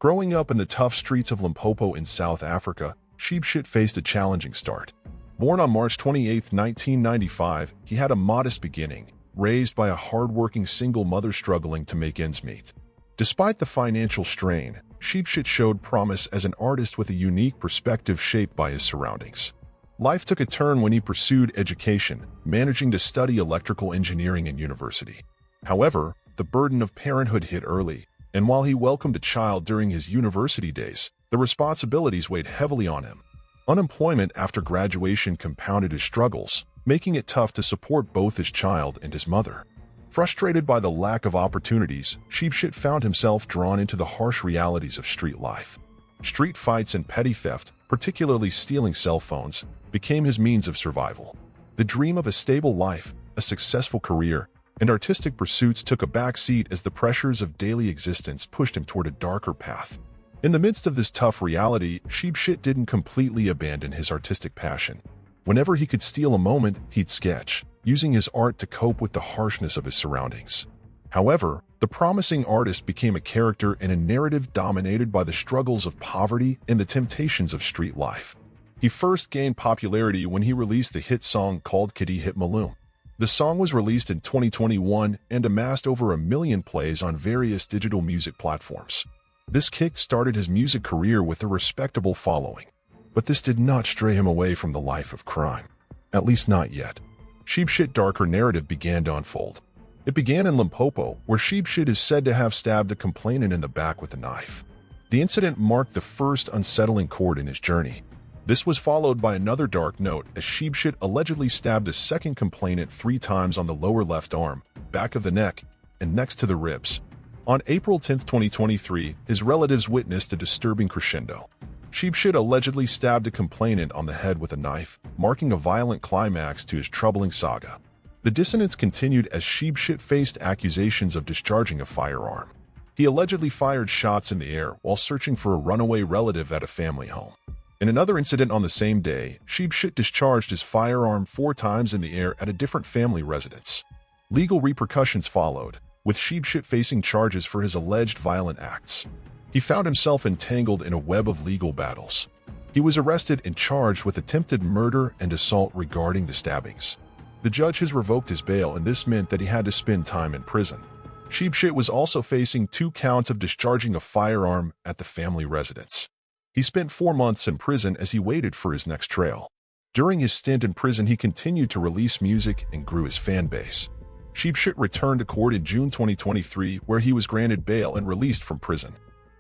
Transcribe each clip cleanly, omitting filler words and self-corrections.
Growing up in the tough streets of Limpopo in South Africa, Shebeshkt faced a challenging start. Born on March 28, 1995, he had a modest beginning, raised by a hard-working single mother struggling to make ends meet. Despite the financial strain, Shebeshkt showed promise as an artist with a unique perspective shaped by his surroundings. Life took a turn when he pursued education, managing to study electrical engineering in university. However, the burden of parenthood hit early, and while he welcomed a child during his university days, the responsibilities weighed heavily on him. Unemployment after graduation compounded his struggles, making it tough to support both his child and his mother. Frustrated by the lack of opportunities, Shebeshkt found himself drawn into the harsh realities of street life. Street fights and petty theft, particularly stealing cell phones, became his means of survival. The dream of a stable life, a successful career, and artistic pursuits took a back seat as the pressures of daily existence pushed him toward a darker path. In the midst of this tough reality, Shebeshkt didn't completely abandon his artistic passion. Whenever he could steal a moment, he'd sketch, using his art to cope with the harshness of his surroundings. However, the promising artist became a character in a narrative dominated by the struggles of poverty and the temptations of street life. He first gained popularity when he released the hit song called Kidi Hit Malum. The song was released in 2021 and amassed over 1 million plays on various digital music platforms. This kick-started his music career with a respectable following. But this did not stray him away from the life of crime. At least not yet. Shebesht's darker narrative began to unfold. It began in Limpopo, where Shebesht is said to have stabbed a complainant in the back with a knife. The incident marked the first unsettling chord in his journey. This was followed by another dark note as Shebesht allegedly stabbed a second complainant 3 times on the lower left arm, back of the neck, and next to the ribs. On April 10, 2023, his relatives witnessed a disturbing crescendo. Shebesht allegedly stabbed a complainant on the head with a knife, marking a violent climax to his troubling saga. The dissonance continued as Shebesht faced accusations of discharging a firearm. He allegedly fired shots in the air while searching for a runaway relative at a family home. In another incident on the same day, Shebesht discharged his firearm 4 times in the air at a different family residence. Legal repercussions followed, with Shebesht facing charges for his alleged violent acts. He found himself entangled in a web of legal battles. He was arrested and charged with attempted murder and assault regarding the stabbings. The judge has revoked his bail, and this meant that he had to spend time in prison. Shebesht was also facing 2 counts of discharging a firearm at the family residence. He spent 4 months in prison as he waited for his next trial. During his stint in prison, he continued to release music and grew his fan base. Shebesht returned to court in June 2023, where he was granted bail and released from prison.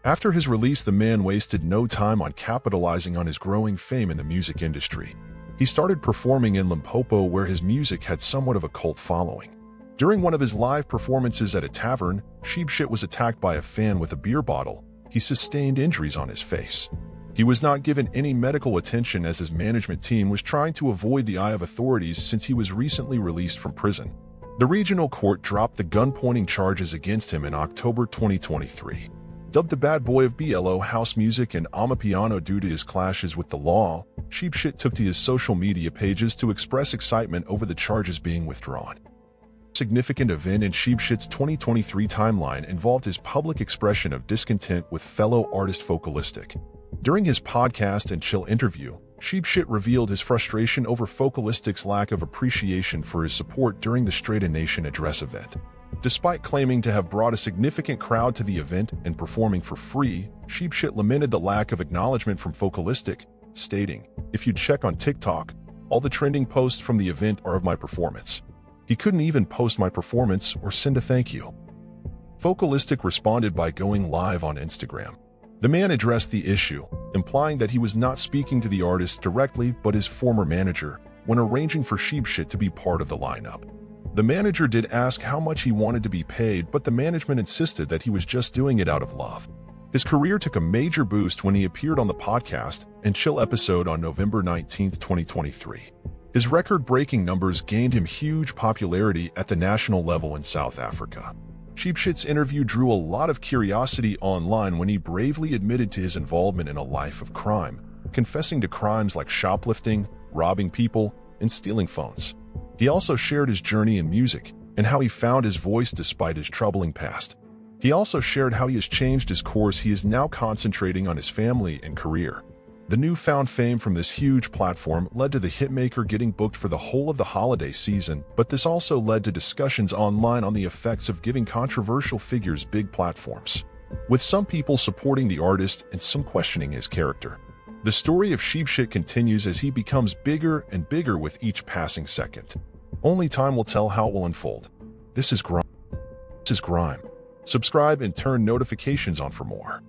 After his release, the man wasted no time on capitalizing on his growing fame in the music industry. He started performing in Limpopo, where his music had somewhat of a cult following. During one of his live performances at a tavern, Shebesht was attacked by a fan with a beer bottle. He sustained injuries on his face. He was not given any medical attention as his management team was trying to avoid the eye of authorities since he was recently released from prison. The regional court dropped the gun-pointing charges against him in October 2023. Dubbed the bad boy of BLO house music and Amapiano due to his clashes with the law, Shebesht took to his social media pages to express excitement over the charges being withdrawn. A significant event in Shebesht's 2023 timeline involved his public expression of discontent with fellow artist Focalistic. During his podcast and Chill interview, Shebesht revealed his frustration over Focalistic's lack of appreciation for his support during the Straight A Nation address event. Despite claiming to have brought a significant crowd to the event and performing for free, Shebesht lamented the lack of acknowledgement from Focalistic, stating, "If you check on TikTok, all the trending posts from the event are of my performance. He couldn't even post my performance or send a thank you." Focalistic responded by going live on Instagram. The man addressed the issue, implying that he was not speaking to the artist directly but his former manager when arranging for Shebesht to be part of the lineup. The manager did ask how much he wanted to be paid, but the management insisted that he was just doing it out of love. His career took a major boost when he appeared on the podcast and Chill episode on November 19, 2023. His record-breaking numbers gained him huge popularity at the national level in South Africa. Shebesht's interview drew a lot of curiosity online when he bravely admitted to his involvement in a life of crime, confessing to crimes like shoplifting, robbing people, and stealing phones. He also shared his journey in music and how he found his voice despite his troubling past. He also shared how he has changed his course. He is now concentrating on his family and career. The newfound fame from this huge platform led to the hitmaker getting booked for the whole of the holiday season, but this also led to discussions online on the effects of giving controversial figures big platforms, with some people supporting the artist and some questioning his character. The story of Shebeshkt continues as he becomes bigger and bigger with each passing second. Only time will tell how it will unfold. This is Grime. Subscribe and turn notifications on for more.